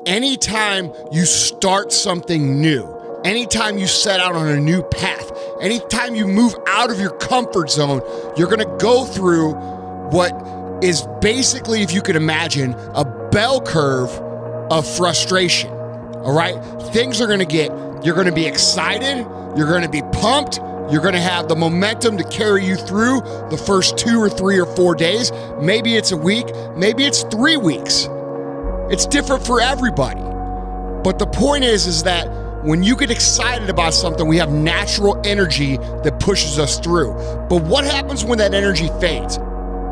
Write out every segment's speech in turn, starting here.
anytime you start something new, anytime you set out on a new path, anytime you move out of your comfort zone, you're gonna go through what is basically, if you could imagine, a bell curve of frustration, all right? You're gonna be excited, you're gonna be pumped, you're gonna have the momentum to carry you through the first 2 or 3 or 4 days. Maybe it's a week, maybe it's 3 weeks. It's different for everybody. But the point is that when you get excited about something, we have natural energy that pushes us through. But what happens when that energy fades?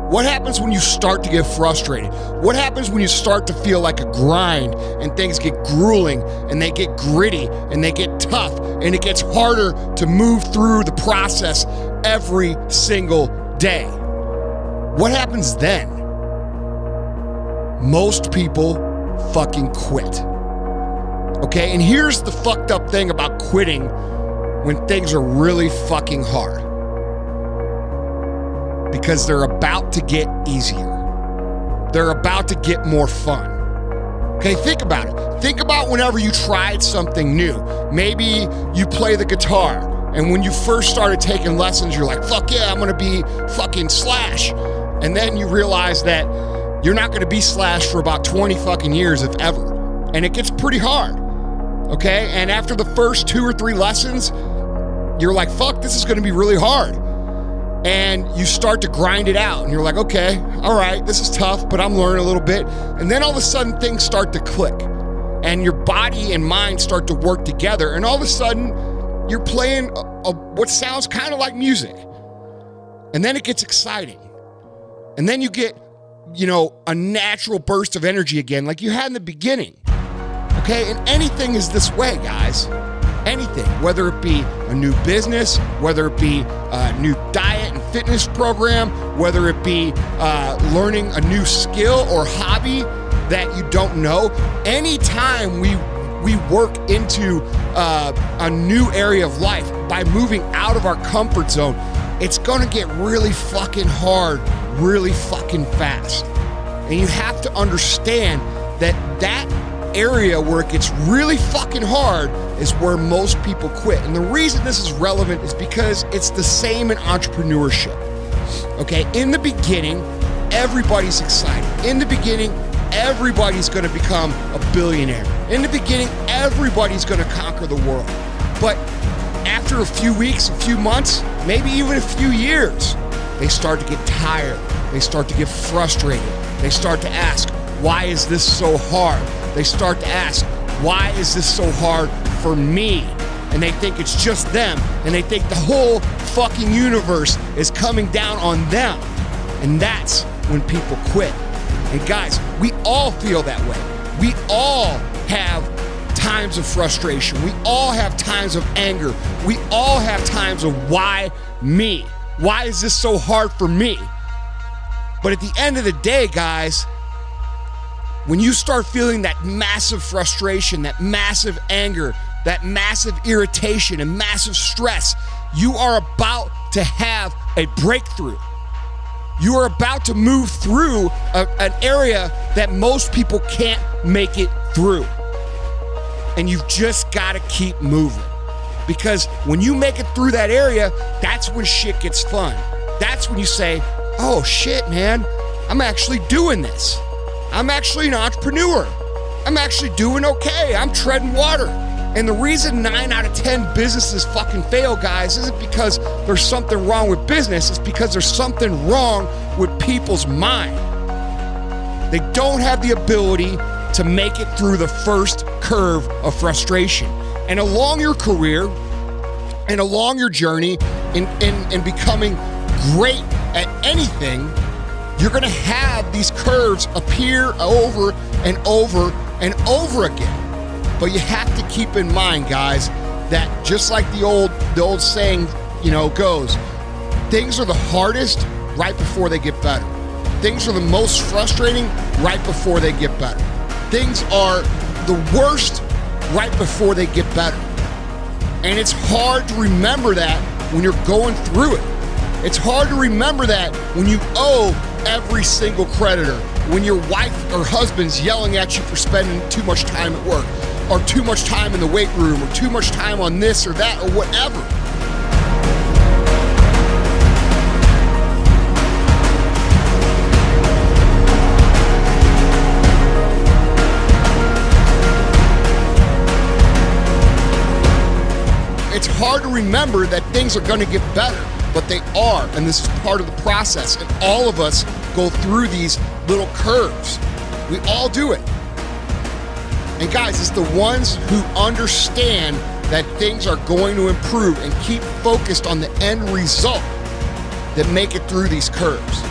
What happens when you start to get frustrated? What happens when you start to feel like a grind and things get grueling and they get gritty and they get tough and it gets harder to move through the process every single day? What happens then? Most people fucking quit. Okay, and here's the fucked up thing about quitting when things are really fucking hard. Because they're about to get easier. They're about to get more fun. Okay, think about it. Think about whenever you tried something new. Maybe you play the guitar, and when you first started taking lessons, you're like, fuck yeah, I'm gonna be fucking Slash. And then you realize that you're not gonna be Slash for about 20 fucking years, if ever. And it gets pretty hard, okay? And after the first 2 or 3 lessons, you're like, fuck, this is gonna be really hard. And you start to grind it out and you're like, okay, all right, this is tough, but I'm learning a little bit. And then all of a sudden things start to click and your body and mind start to work together. And all of a sudden you're playing what sounds kind of like music. And then it gets exciting. And then you get, a natural burst of energy again, like you had in the beginning. Okay, and anything is this way, guys. Anything, whether it be a new business, whether it be a new diet and fitness program, whether it be learning a new skill or hobby that you don't know. Anytime we work into a new area of life by moving out of our comfort zone, it's gonna get really fucking hard, really fucking fast. And you have to understand that area where it gets really fucking hard is where most people quit. And the reason this is relevant is because it's the same in entrepreneurship. Okay, in the beginning, everybody's excited. In the beginning, everybody's gonna become a billionaire. In the beginning, everybody's gonna conquer the world. But after a few weeks, a few months, maybe even a few years, they start to get tired. They start to get frustrated. They start to ask, why is this so hard? They start to ask, why is this so hard for me? And they think it's just them. And they think the whole fucking universe is coming down on them. And that's when people quit. And guys, we all feel that way. We all have times of frustration. We all have times of anger. We all have times of why me? Why is this so hard for me? But at the end of the day, guys, when you start feeling that massive frustration, that massive anger, that massive irritation and massive stress, you are about to have a breakthrough. You are about to move through an area that most people can't make it through. And you've just got to keep moving. Because when you make it through that area, that's when shit gets fun. That's when you say, oh shit, man, I'm actually doing this. I'm actually an entrepreneur. I'm actually doing okay. I'm treading water. And the reason 9 out of 10 businesses fucking fail, guys, isn't because there's something wrong with business. It's because there's something wrong with people's mind. They don't have the ability to make it through the first curve of frustration. And along your career and along your journey in becoming great at anything, you're gonna have these curves appear over and over and over again. But you have to keep in mind, guys, that just like the old saying, goes, things are the hardest right before they get better. Things are the most frustrating right before they get better. Things are the worst right before they get better. And it's hard to remember that when you're going through it. It's hard to remember that when you owe every single creditor, when your wife or husband's yelling at you for spending too much time at work, or too much time in the weight room, or too much time on this or that, or whatever. It's hard to remember that things are going to get better, but they are, and this is part of the process. And all of us go through these little curves. We all do it. And guys, it's the ones who understand that things are going to improve and keep focused on the end result that make it through these curves.